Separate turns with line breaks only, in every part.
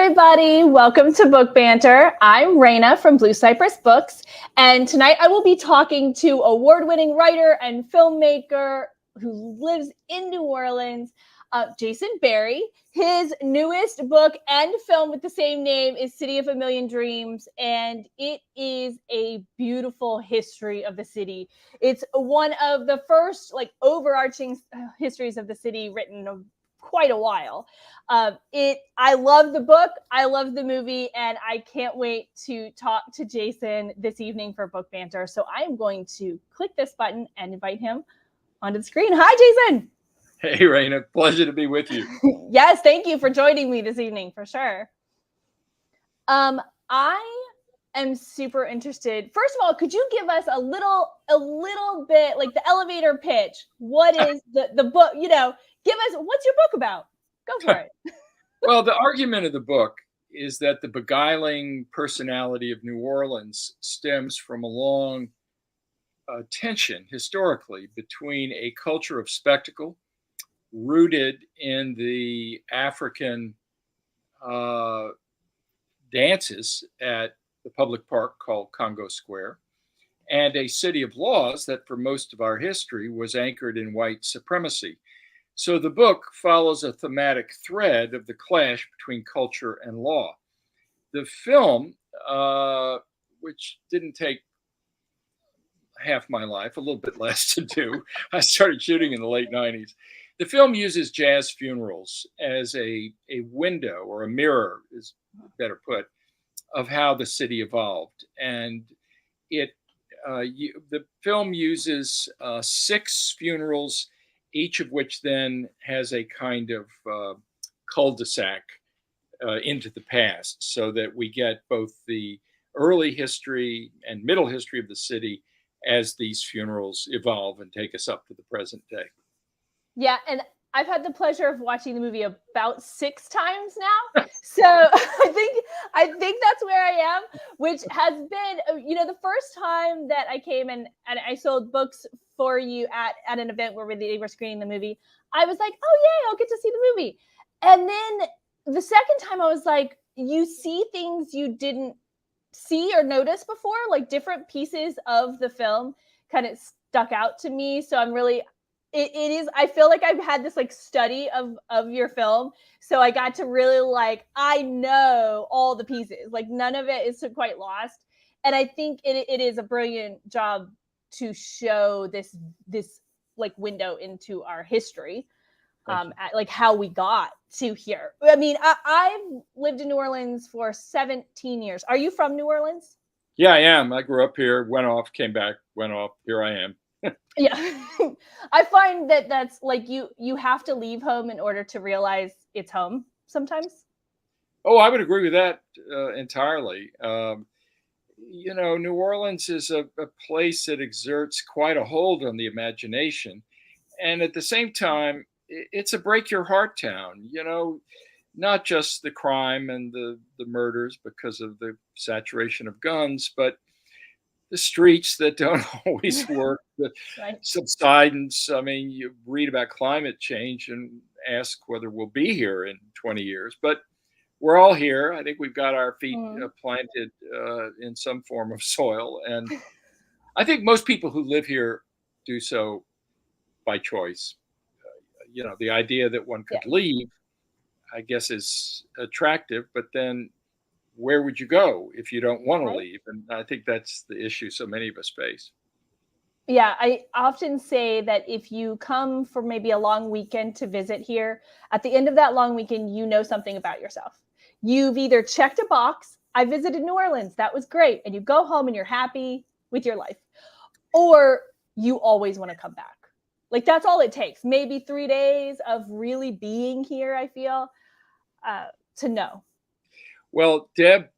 everybody. Welcome to Book Banter. I'm Raina from Blue Cypress Books, and tonight I will be talking to award-winning writer and filmmaker who lives in New Orleans, Jason Berry. His newest book and film with the same name is City of a Million Dreams, and it is a beautiful history of the city. It's one of the first overarching histories of the city written in quite a while. I love the book, I love the movie, and I can't wait to talk to Jason this evening for Book Banter. So I am going to click this button and invite him onto the screen. Hi, Jason.
Hey, Raina, pleasure to be with you.
Yes, thank you for joining me this evening, for sure. I am super interested. First of all, could you give us a little bit, like the elevator pitch? What is the book? Give us, what's your book about? Go for it.
Well, the argument of the book is that the beguiling personality of New Orleans stems from a long tension historically between a culture of spectacle rooted in the African dances at the public park called Congo Square, and a city of laws that for most of our history was anchored in white supremacy. So the book follows a thematic thread of the clash between culture and law. The film, which didn't take half my life, a little bit less to do, I started shooting in the late 90s. The film uses jazz funerals as a window, or a mirror is better put, of how the city evolved. And the film uses 6 funerals, each of which then has a kind of cul-de-sac into the past, so that we get both the early history and middle history of the city as these funerals evolve and take us up to the present day.
Yeah, and I've had the pleasure of watching the movie about 6 times now. So I think that's where I am, which has been, the first time that I came and I sold books for you at an event where they were screening the movie. I was like, oh yay, I'll get to see the movie. And then the second time I was like, you see things you didn't see or notice before, like different pieces of the film kind of stuck out to me. So I'm really, it is, I feel like I've had this study of your film. So I got to really I know all the pieces, none of it is quite lost. And I think it is a brilliant job to show this window into our history, at how we got to here. I mean, I've lived in New Orleans for 17 years. Are you from New Orleans?
Yeah, I am. I grew up here, went off, came back, went off. Here I am.
Yeah. I find that's you have to leave home in order to realize it's home sometimes.
Oh, I would agree with that entirely. New Orleans is a place that exerts quite a hold on the imagination. And at the same time, it's a break your heart town, not just the crime and the murders because of the saturation of guns, but the streets that don't always work, the
Right.
subsidence. I mean, you read about climate change and ask whether we'll be here in 20 years, but we're all here. I think we've got our feet planted in some form of soil. And I think most people who live here do so by choice. The idea that one could leave, I guess, is attractive, but then where would you go if you don't want to leave? And I think that's the issue so many of us face.
Yeah, I often say that if you come for maybe a long weekend to visit here, at the end of that long weekend, you know something about yourself. You've either checked a box, I visited New Orleans, that was great, and you go home and you're happy with your life, or you always want to come back. That's all it takes. Maybe 3 days of really being here, I feel, to know.
Well, Deb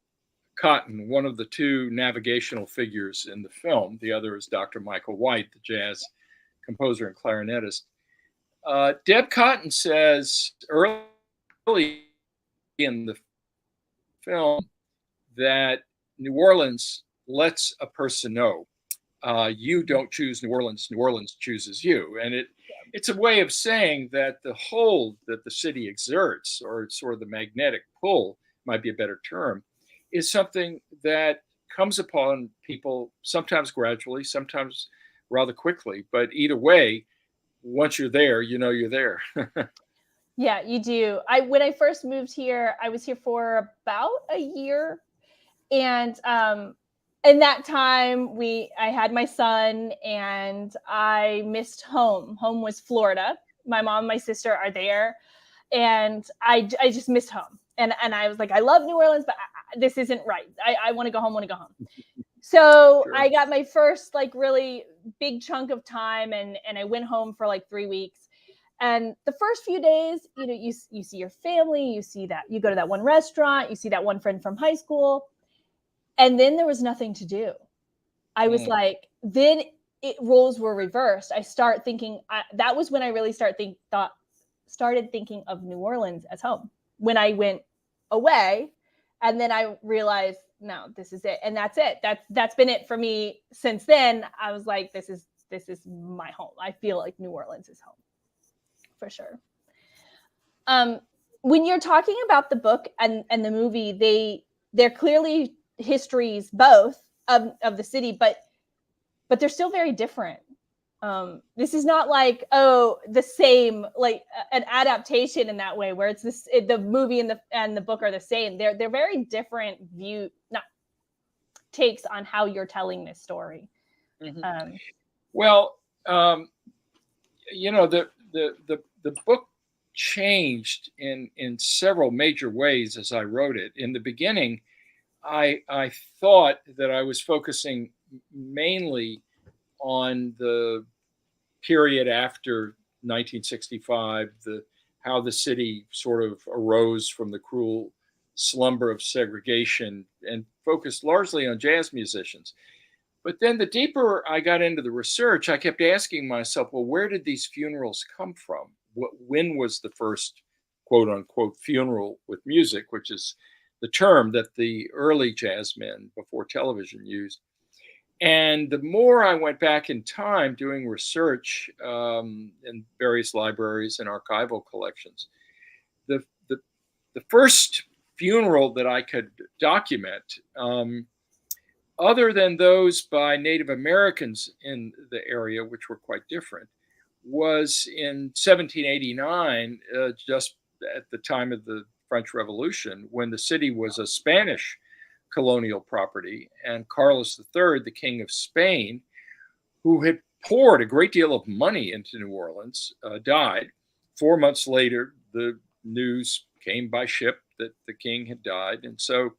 Cotton, one of the 2 navigational figures in the film, the other is Dr. Michael White, the jazz composer and clarinetist. Deb Cotton says early in the film that New Orleans lets a person know you don't choose New Orleans chooses you. And it's a way of saying that the hold that the city exerts, or sort of the magnetic pull might be a better term, is something that comes upon people sometimes gradually, sometimes rather quickly. But either way, once you're there, you know you're there.
Yeah, you do. When I first moved here, I was here for about a year, and in that time I had my son, and I missed home. Home was Florida. My mom and my sister are there, and I just missed home. And I was like, I love New Orleans, but this isn't right. I want to go home. Want to go home. So
Sure.
I got my first like really big chunk of time, and I went home for like 3 weeks. And the first few days, you see your family, you see that you go to that one restaurant, you see that one friend from high school, and then there was nothing to do. I was
Mm,
like, then roles were reversed. I start thinking that was when I really started thinking of New Orleans as home. When I went away, and then I realized, no, this is it, and that's it. That's been it for me since then. I was like, this is my home. I feel like New Orleans is home for sure. Um, when you're talking about the book and the movie, they're clearly histories both of the city, but they're still very different. This is not like the same, like an adaptation in that way where it's the movie and the book are the same. They're very different not takes on how you're telling this story.
mhm.
Um,
Well, the book changed in several major ways as I wrote it. In the beginning, I thought that I was focusing mainly on the period after 1965, the how the city sort of arose from the cruel slumber of segregation and focused largely on jazz musicians. But then the deeper I got into the research, I kept asking myself, well, where did these funerals come from? When was the first quote unquote funeral with music, which is the term that the early jazz men before television used? And the more I went back in time doing research in various libraries and archival collections, the, the, the first funeral that I could document, other than those by Native Americans in the area, which were quite different, was in 1789, just at the time of the French Revolution, when the city was a Spanish colonial property. And Carlos III, the King of Spain, who had poured a great deal of money into New Orleans, died. 4 months later, the news came by ship that the king had died. And so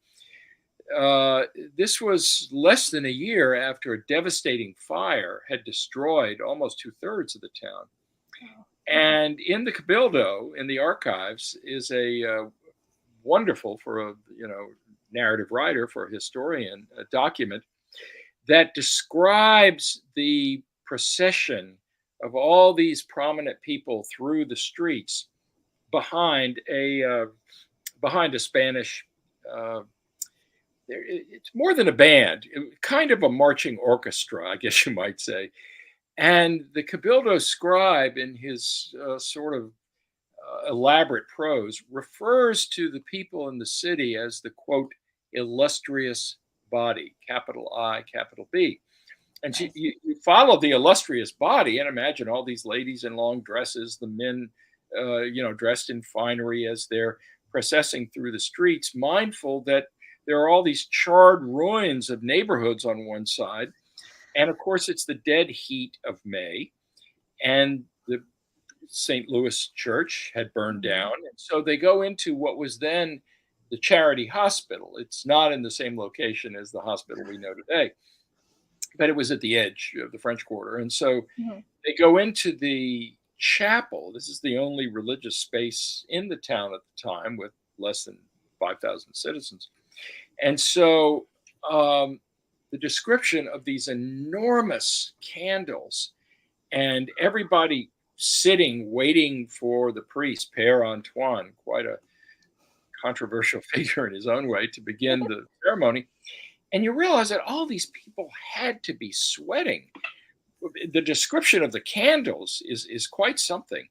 this was less than a year after a devastating fire had destroyed almost two-thirds of the town. And in the Cabildo, in the archives, is a wonderful, for a narrative writer, for a historian, a document that describes the procession of all these prominent people through the streets behind a Spanish. Uh, it's more than a band, kind of a marching orchestra, I guess you might say. And the Cabildo scribe, in his sort of elaborate prose, refers to the people in the city as the quote illustrious body, capital I, capital B. And
nice.
you follow the illustrious body and imagine all these ladies in long dresses, the men, dressed in finery as they're processing through the streets, mindful that there are all these charred ruins of neighborhoods on one side. And of course, it's the dead heat of May. And the St. Louis church had burned down. And so they go into what was then the Charity Hospital. It's not in the same location as the hospital we know today, but it was at the edge of the French Quarter. And so
Mm-hmm.
they go into the chapel. This is the only religious space in the town at the time with less than 5,000 citizens. And so the description of these enormous candles and everybody sitting, waiting for the priest, Père Antoine, quite a controversial figure in his own way, to begin the ceremony. And you realize that all these people had to be sweating. The description of the candles is quite something.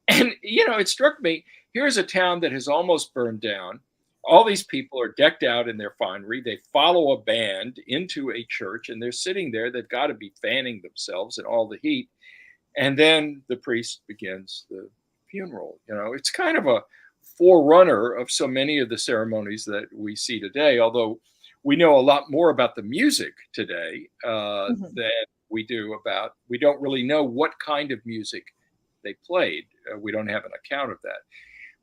And, it struck me, here's a town that has almost burned down. all these people are decked out in their finery. They follow a band into a church, and they're sitting there. They've got to be fanning themselves in all the heat. And then the priest begins the funeral. It's kind of a forerunner of so many of the ceremonies that we see today, although we know a lot more about the music today
Mhm.
than we don't really know what kind of music they played. We don't have an account of that.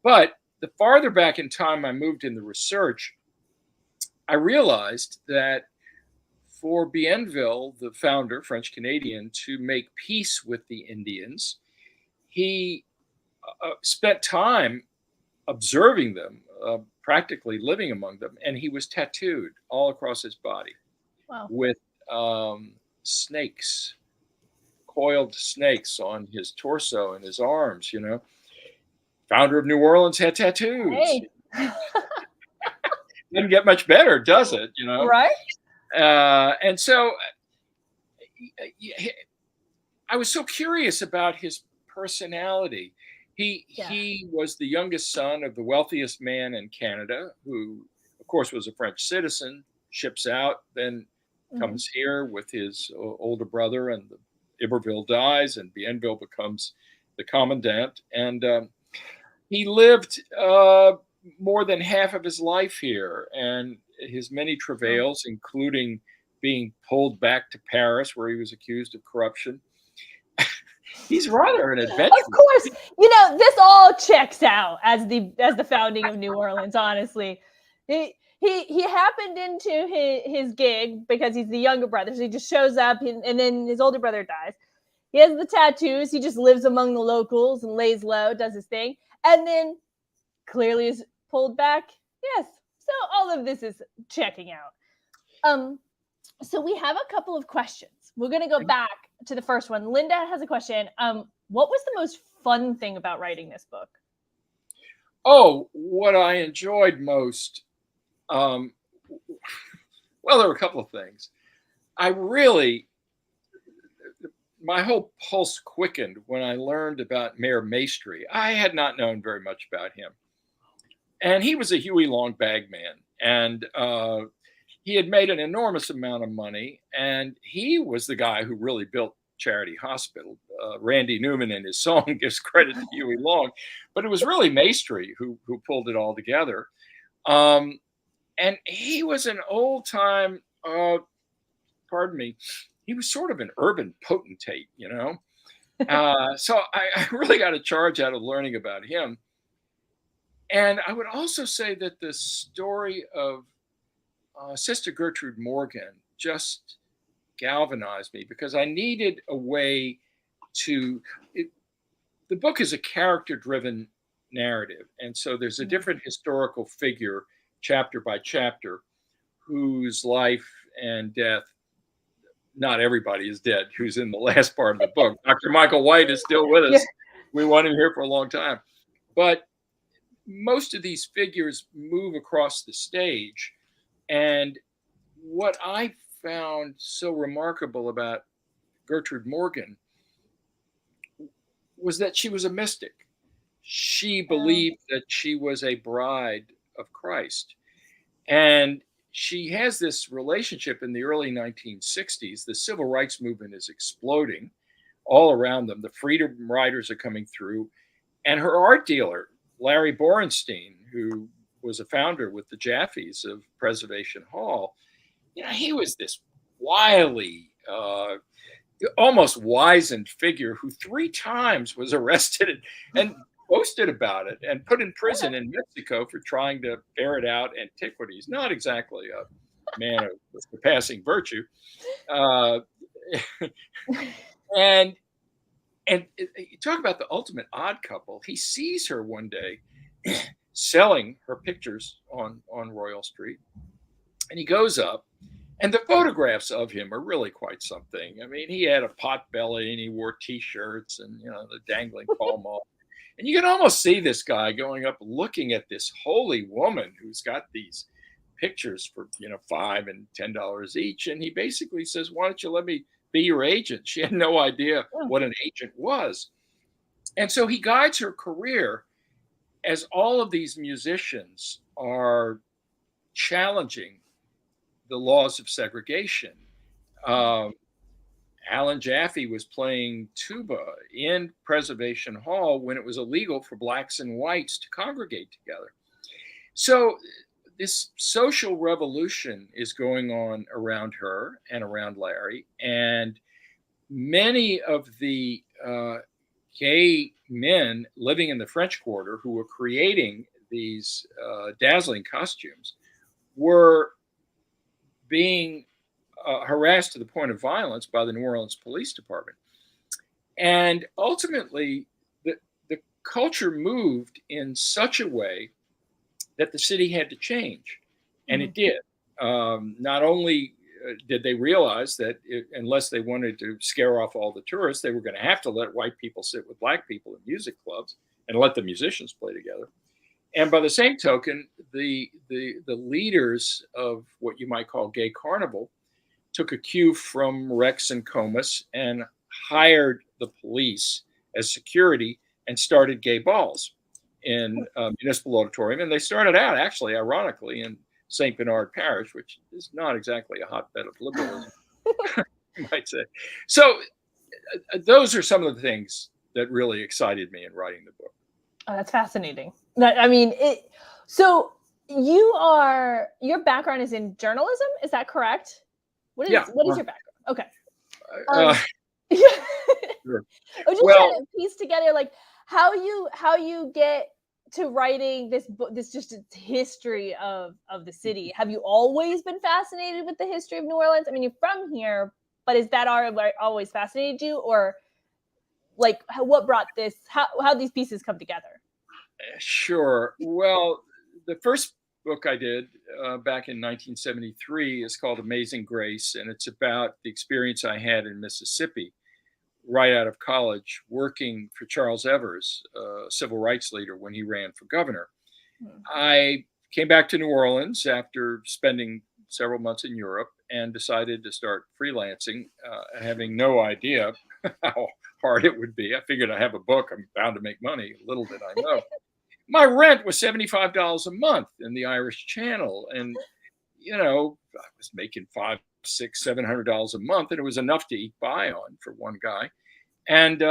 But the farther back in time I moved in the research, I realized that for Bienville, the founder, French Canadian, to make peace with the Indians, he spent time observing them, practically living among them, and he was tattooed all across his body
Wow.
with snakes, coiled snakes on his torso and his arms. Founder of New Orleans had tattoos.
Hey.
Doesn't get much better, does it?
Right?
And so I was so curious about his personality.
Yeah.
He was the youngest son of the wealthiest man in Canada, who, of course, was a French citizen. Ships out, then
Mhm.
comes here with his older brother, and Iberville dies, and Bienville becomes the commandant. And he lived more than half of his life here, and his many
Wow.
travails, including being pulled back to Paris, where he was accused of corruption. He's rather an
Of
adventurer.
course, this all checks out as the founding of New Orleans. Honestly, he happened into his gig because he's the younger brother. So he just shows up, and then his older brother dies. He has the tattoos. He just lives among the locals and lays low, does his thing, and then clearly is pulled back. Yes. So all of this is checking out. Um, so we have a couple of questions. We're going to go back to the first one. Linda has a question. What was the most fun thing about writing this book?
Oh, what I enjoyed most. Um, well, there were a couple of things. I really, my whole pulse quickened when I learned about Mayor Maestri. I had not known very much about him. And he was a Huey Long bag man. And he had made an enormous amount of money. And he was the guy who really built Charity Hospital. Randy Newman in his song gives credit to Huey Long, but it was really Maestri who pulled it all together. Um, and he was an old time, pardon me, he was sort of an urban potentate. So I really got a charge out of learning about him. And I would also say that the story of Sister Gertrude Morgan just galvanized me because I needed a way to. The book is a character driven narrative. And so there's a different historical figure, chapter by chapter, whose life and death, not everybody is dead who's in the last part of the book. Dr. Michael White is still with
Yeah.
us. We want him here for a long time. But most of these figures move across the stage. And what I found so remarkable about Gertrude Morgan was that she was a mystic. She believed that she was a bride of Christ. And she has this relationship in the early 1960s. The civil rights movement is exploding all around them. The freedom riders are coming through. And her art dealer, Larry Borenstein, who was a founder with the Jaffes of Preservation Hall, he was this wily, almost wizened figure who 3 times was arrested and boasted about it and put in prison in Mexico for trying to ferret out antiquities. Not exactly a man of surpassing virtue. Uh, and you talk about the ultimate odd couple. He sees her one day selling her pictures on Royal Street, and he goes up. And the photographs of him are really quite something. I mean, he had a pot belly and he wore T-shirts and the dangling Pall Mall. And you can almost see this guy going up looking at this holy woman who's got these pictures for $5 and $10 each. And he basically says, "Why don't you let me be your agent?" She had no idea what an agent was. And so he guides her career as all of these musicians are challenging the laws of segregation. Um, Alan Jaffe was playing tuba in Preservation Hall when it was illegal for blacks and whites to congregate together. So this social revolution is going on around her and around Larry, and many of the gay men living in the French Quarter who were creating these dazzling costumes were being harassed to the point of violence by the New Orleans Police Department. And ultimately, the culture moved in such a way that the city had to change. And it did. Not only did they realize that unless they wanted to scare off all the tourists, they were going to have to let white people sit with black people in music clubs and let the musicians play together. And by the same token, the leaders of what you might call gay carnival took a cue from Rex and Comus and hired the police as security and started gay balls in Municipal Auditorium. And they started out, actually, ironically, in St. Bernard Parish, which is not exactly a hotbed of liberalism, you might say. So those are some of the things that really excited me in writing the book.
Oh, that's fascinating. I mean, so your background is in journalism, is that correct? What is your background? Okay.
Sure.
I was just trying to piece together like how you get to writing this book, this just history of the city. Have you always been fascinated with the history of New Orleans? I mean, you're from here, but is that always fascinated you, or like what brought this? How these pieces come together?
Sure. Well, the first book I did back in 1973 is called Amazing Grace, and it's about the experience I had in Mississippi right out of college, working for Charles Evers, a civil rights leader, when he ran for governor. I came back to New Orleans after spending several months in Europe and decided to start freelancing, having no idea how hard it would be. I figured I have a book, I'm bound to make money. Little did I know. My rent was $75 a month in the Irish Channel. And, you know, I was making $500, $600, $700 a month, and it was enough to eat by on for one guy. And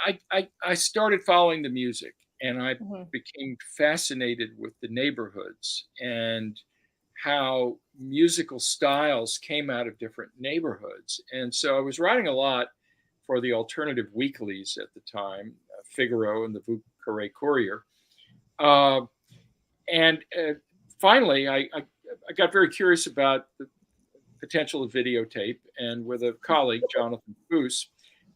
I started following the music, and I became fascinated with the neighborhoods and how musical styles came out of different neighborhoods. And so I was writing a lot for the alternative weeklies at the time, Figaro and the Vous Courez Courier. Finally, I got very curious about the potential of videotape, and with a colleague, Jonathan Foose,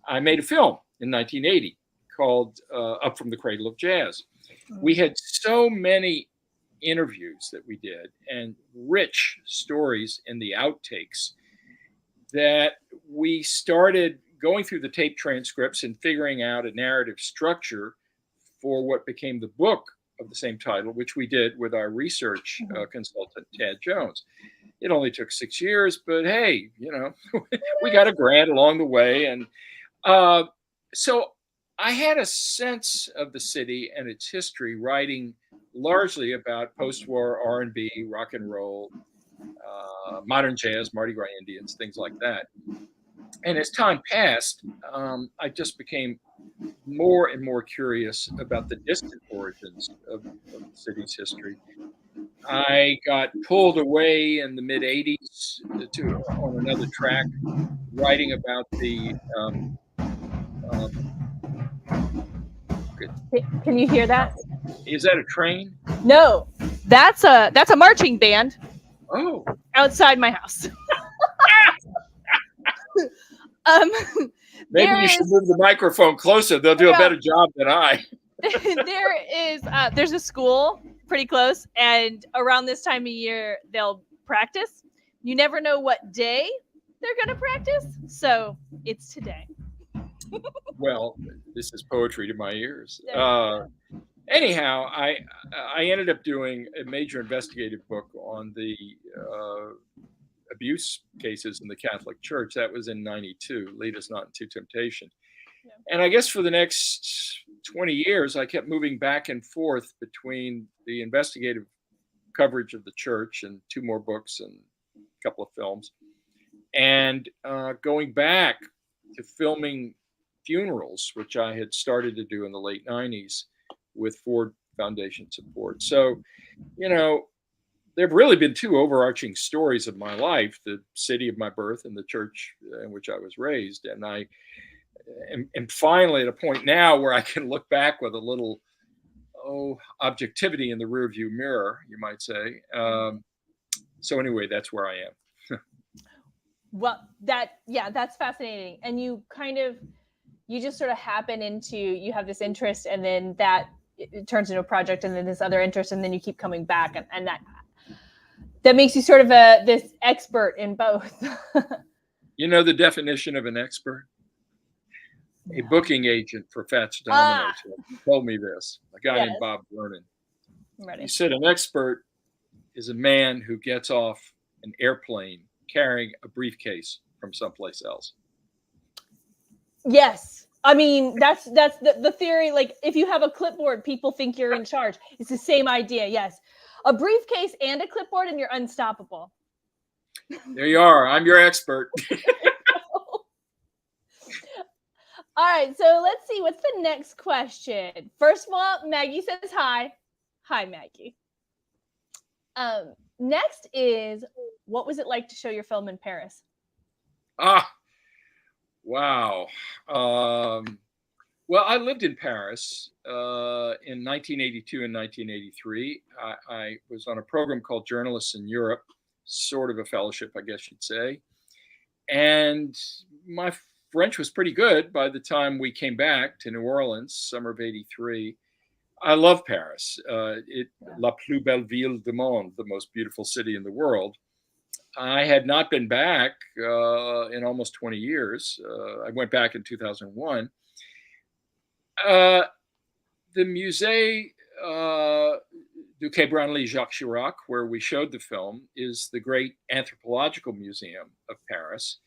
I made a film in 1980 called Up from the Cradle of Jazz. We had so many interviews that we did and rich stories in the outtakes that we started going through the tape transcripts and figuring out a narrative structure for what became the book of the same title, which we did with our research consultant, Tad Jones. It only took 6 years, but hey, you know, we got a grant along the way. And so I had a sense of the city and its history, writing largely about post-war R&B, rock and roll, modern jazz, Mardi Gras Indians, things like that. And as time passed, I just became more and more curious about the distant origins of the city's history. I got pulled away in the mid 80s on another track, writing about the.
Can you hear that?
Is that a train?
No, that's a marching band.
Oh,
outside my house.
Maybe you should move the microphone closer. They'll do a better job than I.
There's a school pretty close, and around this time of year they'll practice. You never know what day they're going to practice, so it's today.
Well, this is poetry to my ears. Anyhow, I ended up doing a major investigative book on the abuse cases in the Catholic Church. That was in '92, Lead Us Not Into Temptation. Yeah. And I guess for the next 20 years, I kept moving back and forth between the investigative coverage of the church and 2 more books and a couple of films, and going back to filming funerals, which I had started to do in the late 90s with Ford Foundation support. So, you know, there have really been 2 overarching stories of my life: the city of my birth and the church in which I was raised. And I am finally at a point now where I can look back with a little, objectivity in the rearview mirror, you might say. So anyway, that's where I am.
Well, that's fascinating. And you just sort of happen into, you have this interest, and then it turns into a project, and then this other interest, and then you keep coming back, and that makes you sort of this expert in both.
You know the definition of an expert? A booking agent for Fats Domino's told me this. A guy named Bob Vernon. He said an expert is a man who gets off an airplane carrying a briefcase from someplace else.
Yes. I mean, that's the theory. Like, if you have a clipboard, people think you're in charge. It's the same idea. Yes. A briefcase and a clipboard, and you're unstoppable.
There you are. I'm your expert.
All right. So let's see. What's the next question? First of all, Maggie says hi. Hi, Maggie. Next is, what was it like to show your film in Paris?
Wow. Well, I lived in Paris in 1982 and 1983. I was on a program called Journalists in Europe, sort of a fellowship, I guess you'd say. And my French was pretty good by the time we came back to New Orleans, summer of '83. I love Paris. La plus belle ville du monde, the most beautiful city in the world. I had not been back in almost 20 years. I went back in 2001. The Musée du Quai Branly Jacques Chirac, where we showed the film, is the great anthropological museum of Paris.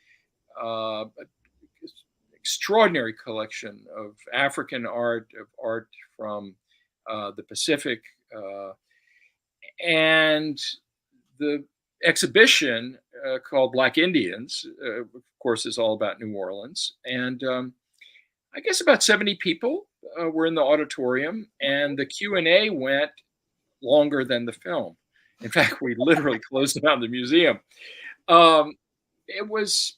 Extraordinary collection of African art, of art from the Pacific, and the exhibition called Black Indians, of course, is all about New Orleans. And I guess about 70 people were in the auditorium, and the Q&A went longer than the film. In fact, we literally closed down the museum. It was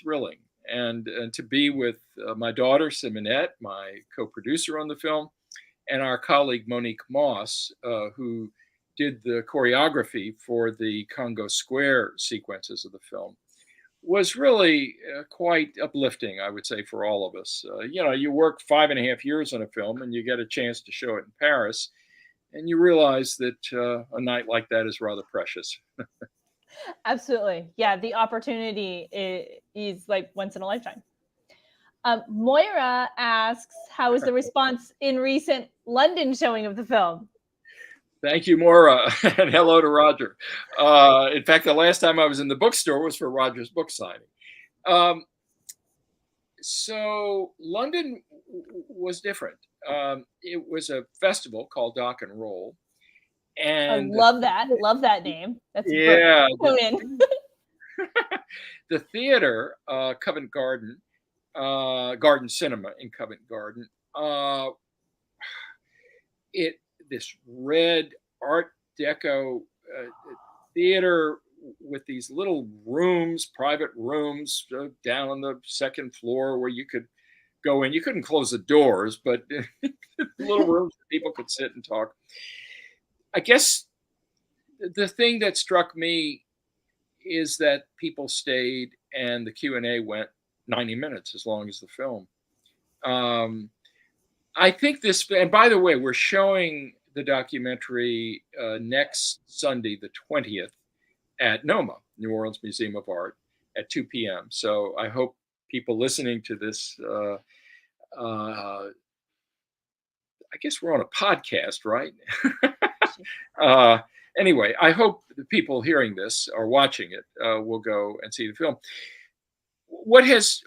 thrilling. And to be with my daughter, Simonette, my co-producer on the film, and our colleague, Monique Moss, who did the choreography for the Congo Square sequences of the film, was really quite uplifting, I would say, for all of us. You work 5.5 years on a film, and you get a chance to show it in Paris, and you realize that a night like that is rather precious.
Absolutely. Yeah, the opportunity is like once in a lifetime. Moira asks, how was the response in recent London showing of the film?
Thank you, Maura, and hello to Roger. In fact, the last time I was in the bookstore was for Roger's book signing. So London was different. It was a festival called Dock and Roll. And
I love that. Love that name. That's
yeah.
The
theater, Covent Garden, Garden Cinema in Covent Garden, this red Art Deco theater with these little rooms, private rooms down on the second floor where you could go in. You couldn't close the doors, but little rooms that people could sit and talk. I guess the thing that struck me is that people stayed, and the Q&A went 90 minutes, as long as the film. I think this, and by the way, we're showing the documentary next Sunday, the 20th, at NOMA, New Orleans Museum of Art, at 2 p.m. So I hope people listening to this, I guess we're on a podcast, right? Anyway, I hope the people hearing this or watching it will go and see the film. What has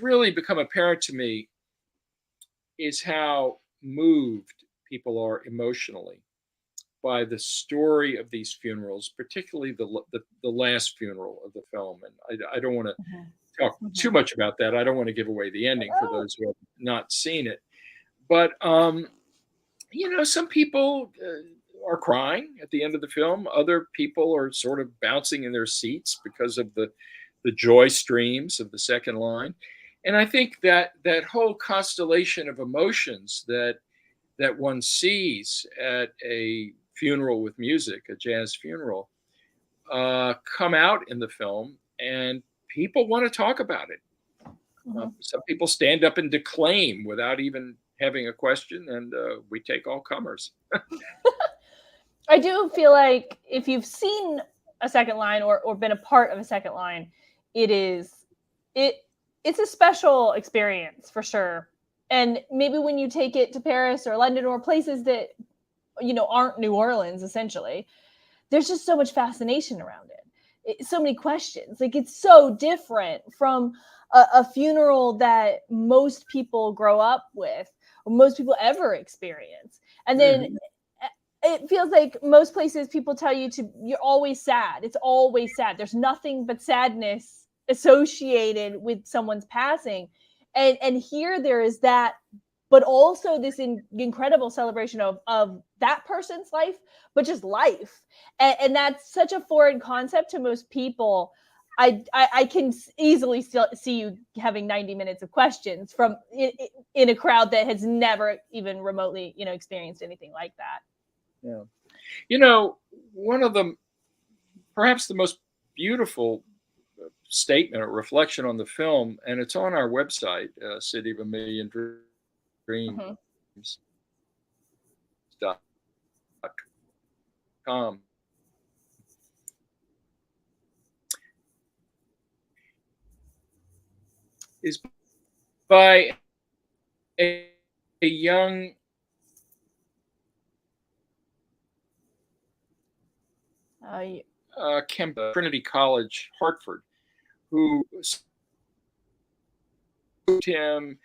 really become apparent to me is how moved people are emotionally by the story of these funerals, particularly the last funeral of the film. And I don't want to
Mhm.
talk too
Mhm.
much about that. I don't want to give away the ending for
Oh.
those who have not seen it. But some people are crying at the end of the film. Other people are sort of bouncing in their seats because of the joy streams of the second line. And I think that that whole constellation of emotions that one sees at a funeral with music, a jazz funeral, come out in the film, and people want to talk about it.
Mhm.
Some people stand up and declaim without even having a question, and we take all comers.
I do feel like if you've seen a second line or been a part of a second line, it is it it's a special experience for sure. And maybe when you take it to Paris or London or places that aren't New Orleans essentially, there's just so much fascination around so many questions. Like it's so different from a funeral that most people grow up with or most people ever experience. And then
Mhm.
it feels like most places people tell you to you're always sad. It's always sad. There's nothing but sadness associated with someone's passing. And here there is that, but also this incredible celebration of that person's life, but just life. And that's such a foreign concept to most people. I can easily still see you having 90 minutes of questions from in a crowd that has never even remotely experienced anything like that.
Yeah. You know, one of the perhaps the most beautiful statement or reflection on the film, and it's on our website, City of a Million Dreams.com,
Mhm.
is by a young
Uh,
Trinity College, Hartford, who spoke to him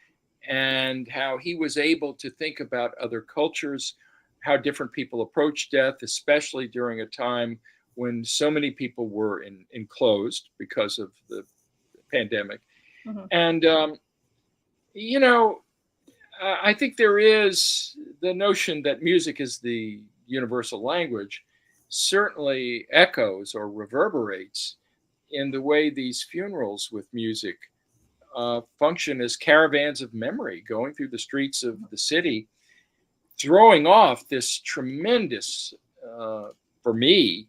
and how he was able to think about other cultures, how different people approach death, especially during a time when so many people were enclosed because of the pandemic.
mhm.
And, you know, I think there is the notion that music is the universal language, certainly echoes or reverberates in the way these funerals with music function as caravans of memory going through the streets of the city, throwing off this tremendous, uh, for me,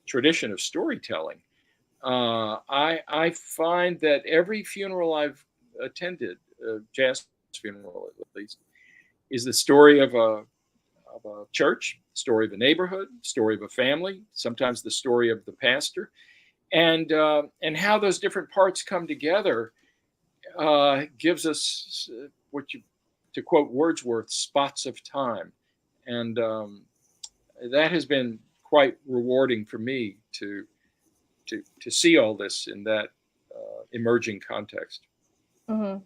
tradition of storytelling. I find that every funeral I've attended, jazz funeral at least, is the story of a church, story of a neighborhood, story of a family, sometimes the story of the pastor, and how those different parts come together gives us what you, to quote Wordsworth, spots of time, and that has been quite rewarding for me to see all this in that emerging context.
Mhm.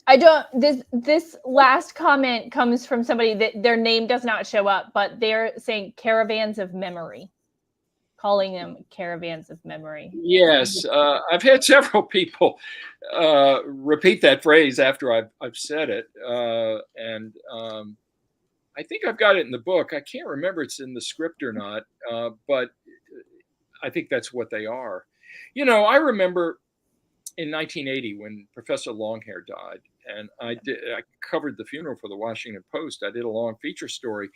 I don't this last comment comes from somebody that their name does not show up, but they're saying caravans of memory, calling them caravans of memory.
Yes, I've had several people repeat that phrase after I've said it, and I think I've got it in the book. I can't remember if it's in the script or not, but I think that's what they are. I remember in 1980 when Professor Longhair died, and I covered the funeral for the Washington Post. I did a long feature story,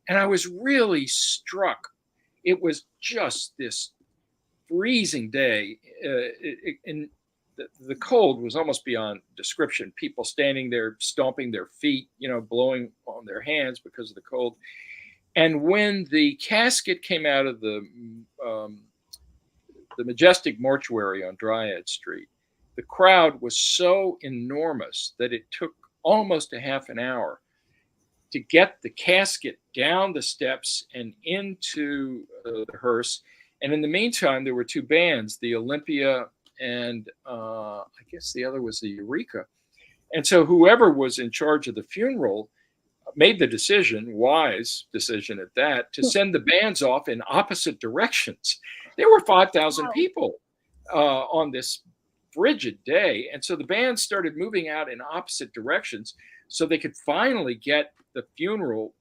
and I was really struck. It was just this freezing day, and the cold was almost beyond description. People standing there, stomping their feet, blowing on their hands because of the cold. And when the casket came out of um, the majestic mortuary on Dryad Street, the crowd was so enormous that it took almost a half an hour to get the casket down the steps and into the hearse. And in the meantime, there were two bands, the Olympia and I guess the other was the Eureka. And so whoever was in charge of the funeral made the decision, wise decision at that, to send the bands off in opposite directions. There were 5,000
Wow.
people on this frigid day. And so the bands started moving out in opposite directions so they could finally get the funeral,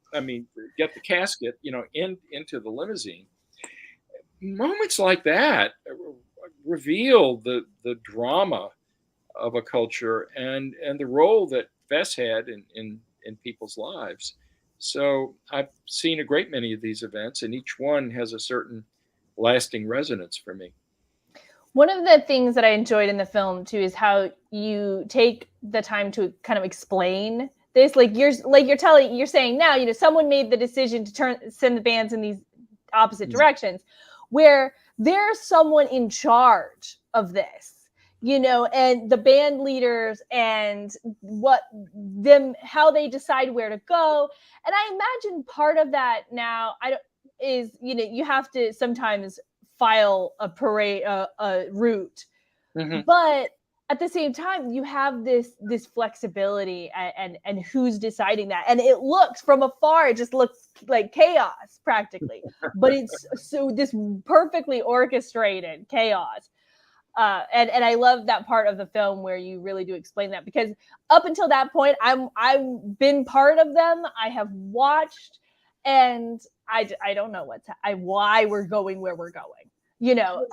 get the casket, into the limousine. Moments like that reveal the drama of a culture and the role that Fess had in people's lives. So I've seen a great many of these events, and each one has a certain lasting resonance for me.
One of the things that I enjoyed in the film too is how you take the time to kind of explain this. You're saying now, someone made the decision to send the bands in these opposite directions, where there's someone in charge of this. And the band leaders and how they decide where to go. And I imagine part of that now you have to sometimes file a parade, a route, but at the same time, you have this flexibility and who's deciding that. And it looks from afar, it just looks like chaos practically, but it's so this perfectly orchestrated chaos. And I love that part of the film where you really do explain that, because up until that point, I've been part of them. I have watched, and I don't know why we're going where we're going. So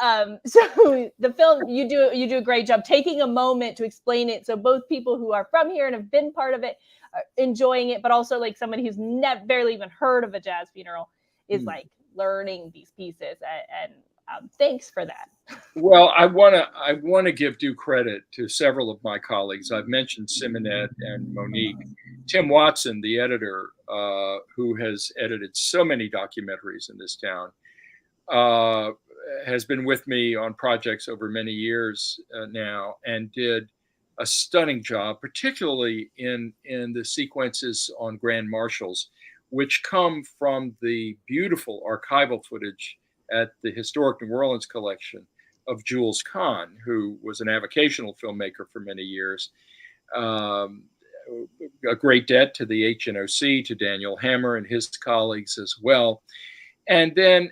the film, you do a great job taking a moment to explain it, so both people who are from here and have been part of it are enjoying it, but also like somebody who's barely even heard of a jazz funeral is like learning these pieces. And thanks for that.
Well, I want to give due credit to several of my colleagues. I've mentioned Simonette and Monique. Tim Watson, the editor, who has edited so many documentaries in this town, has been with me on projects over many years now, and did a stunning job, particularly in the sequences on grand marshals, which come from the beautiful archival footage at the Historic New Orleans collection of Jules Kahn, who was an avocational filmmaker for many years. A great debt to the HNOC, to Daniel Hammer and his colleagues as well. And then,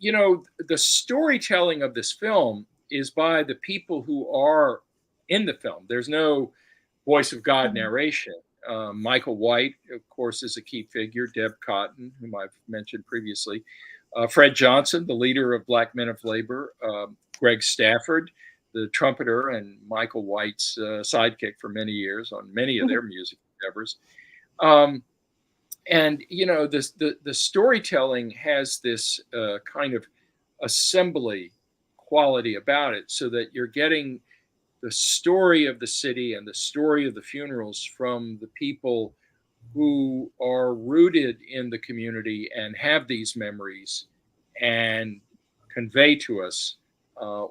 the storytelling of this film is by the people who are in the film. There's no voice of God narration. Michael White, of course, is a key figure. Deb Cotton, whom I've mentioned previously. Fred Johnson, the leader of Black Men of Labor. Greg Stafford, the trumpeter and Michael White's sidekick for many years on many of their music endeavors. And the storytelling has this kind of assembly quality about it, so that you're getting the story of the city and the story of the funerals from the people who are rooted in the community and have these memories and convey to us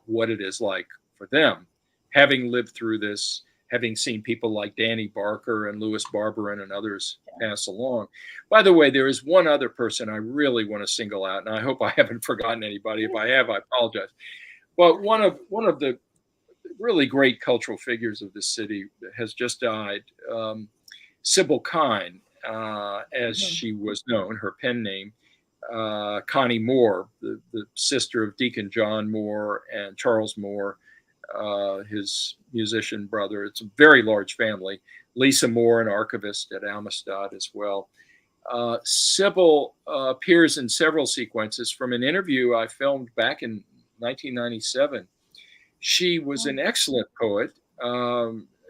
what it is like for them, having lived through this, having seen people like Danny Barker and Louis Barberin and others pass along. By the way, there is one other person I really want to single out, and I hope I haven't forgotten anybody. If I have, I apologize. But one of the really great cultural figures of this city has just died. Sybil Kine, as she was known, her pen name, Connie Moore, the sister of Deacon John Moore and Charles Moore, his musician brother. It's a very large family. Lisa Moore, an archivist at Amistad as well. Sybil appears in several sequences from an interview I filmed back in 1997. She was an excellent poet.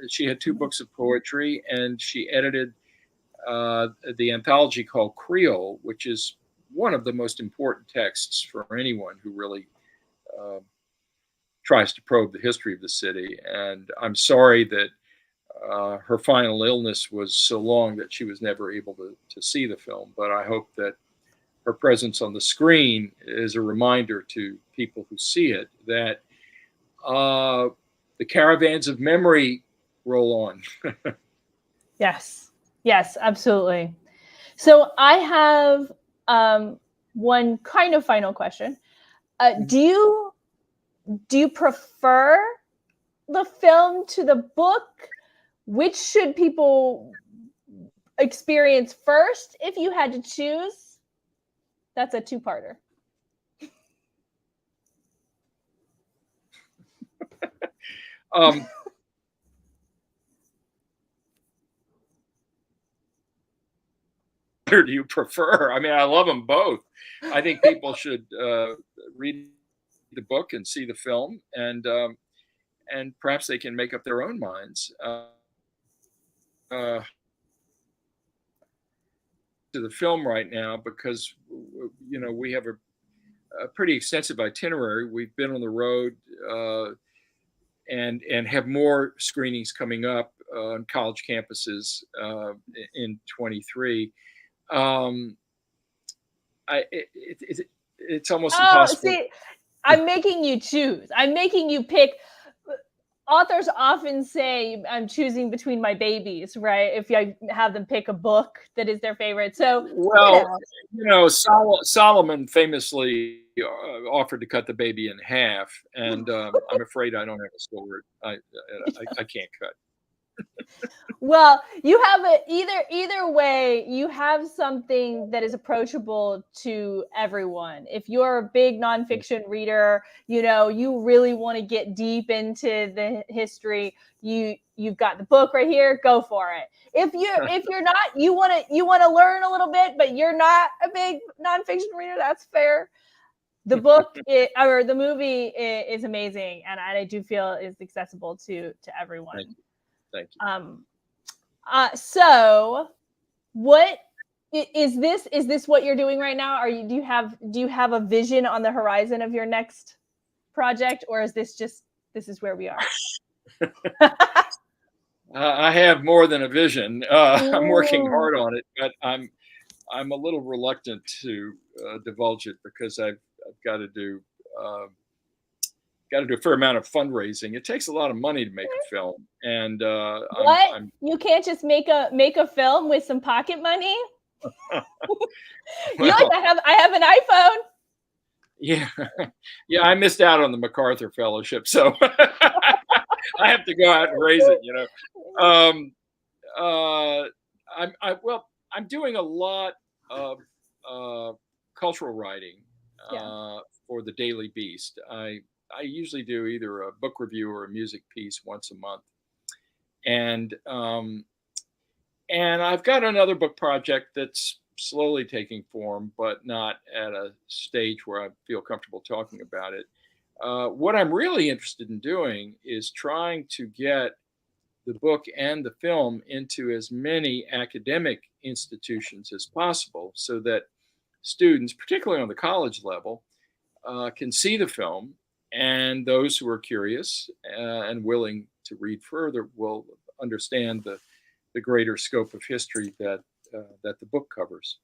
She had 2 books of poetry, and she edited the anthology called Creole, which is one of the most important texts for anyone who really tries to probe the history of the city. And I'm sorry that her final illness was so long that she was never able to see the film. But I hope that her presence on the screen is a reminder to people who see it that the caravans of memory roll on.
Yes, absolutely. So I have one kind of final question. Do you prefer the film to the book, which should people experience first if you had to choose? That's a two-parter.
Do you prefer? I mean, I love them both. I think people should read the book and see the film, and perhaps they can make up their own minds. To the film right now, because we have a pretty extensive itinerary. We've been on the road and have more screenings coming up on college campuses in 23. It's almost impossible.
See, I'm making you choose. I'm making you pick. Authors often say, I'm choosing between my babies, right? If I have them pick a book that is their favorite. So,
well, Solomon famously offered to cut the baby in half, and I'm afraid I don't have a sword. I can't cut.
Well, you have either way, you have something that is approachable to everyone. If you're a big nonfiction reader, you really want to get deep into the history, you've got the book right here, go for it. If you're not, you want to learn a little bit, but you're not a big nonfiction reader, that's fair. The book or the movie is amazing, and I do feel is accessible to everyone.
Thank you.
So what is this? Is this what you're doing right now? Do you have a vision on the horizon of your next project, or is this is where we are?
I have more than a vision. I'm working hard on it, but I'm a little reluctant to divulge it because I've got to do a fair amount of fundraising. It takes a lot of money to make a film, and
you can't just make a film with some pocket money. I have an iPhone.
Yeah, I missed out on the MacArthur Fellowship, so I have to go out and raise it. I'm doing a lot of cultural writing for the Daily Beast. I usually do either a book review or a music piece once a month, and I've got another book project that's slowly taking form, but not at a stage where I feel comfortable talking about it. What I'm really interested in doing is trying to get the book and the film into as many academic institutions as possible, so that students, particularly on the college level, can see the film. And those who are curious and willing to read further will understand the greater scope of history that the book covers.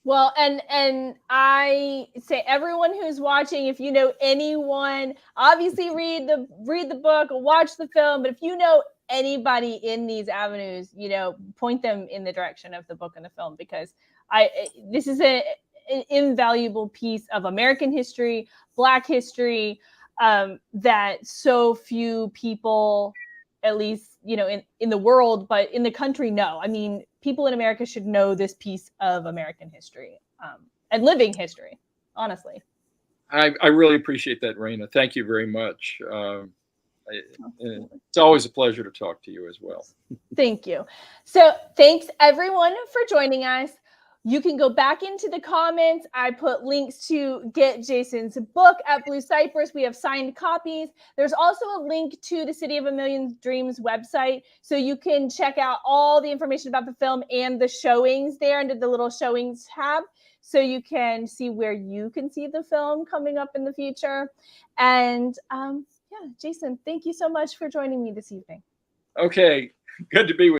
Well, and I say everyone who's watching, if you know anyone, obviously read the book or watch the film, but if you know anybody in these avenues, point them in the direction of the book and the film, because this is an invaluable piece of American history, Black history, that so few people, at least, in the world, but in the country, know. I mean, people in America should know this piece of American history and living history, honestly.
I really appreciate that, Raina. Thank you very much. It's always a pleasure to talk to you as well.
Thank you. So thanks everyone for joining us. You can go back into the comments. I put links to get Jason's book at Blue Cypress. We have signed copies. There's also a link to the City of a Million Dreams website, so you can check out all the information about the film and the showings there under the little showings tab, so you can see where you can see the film coming up in the future. And Jason, thank you so much for joining me this evening.
Okay, good to be with you.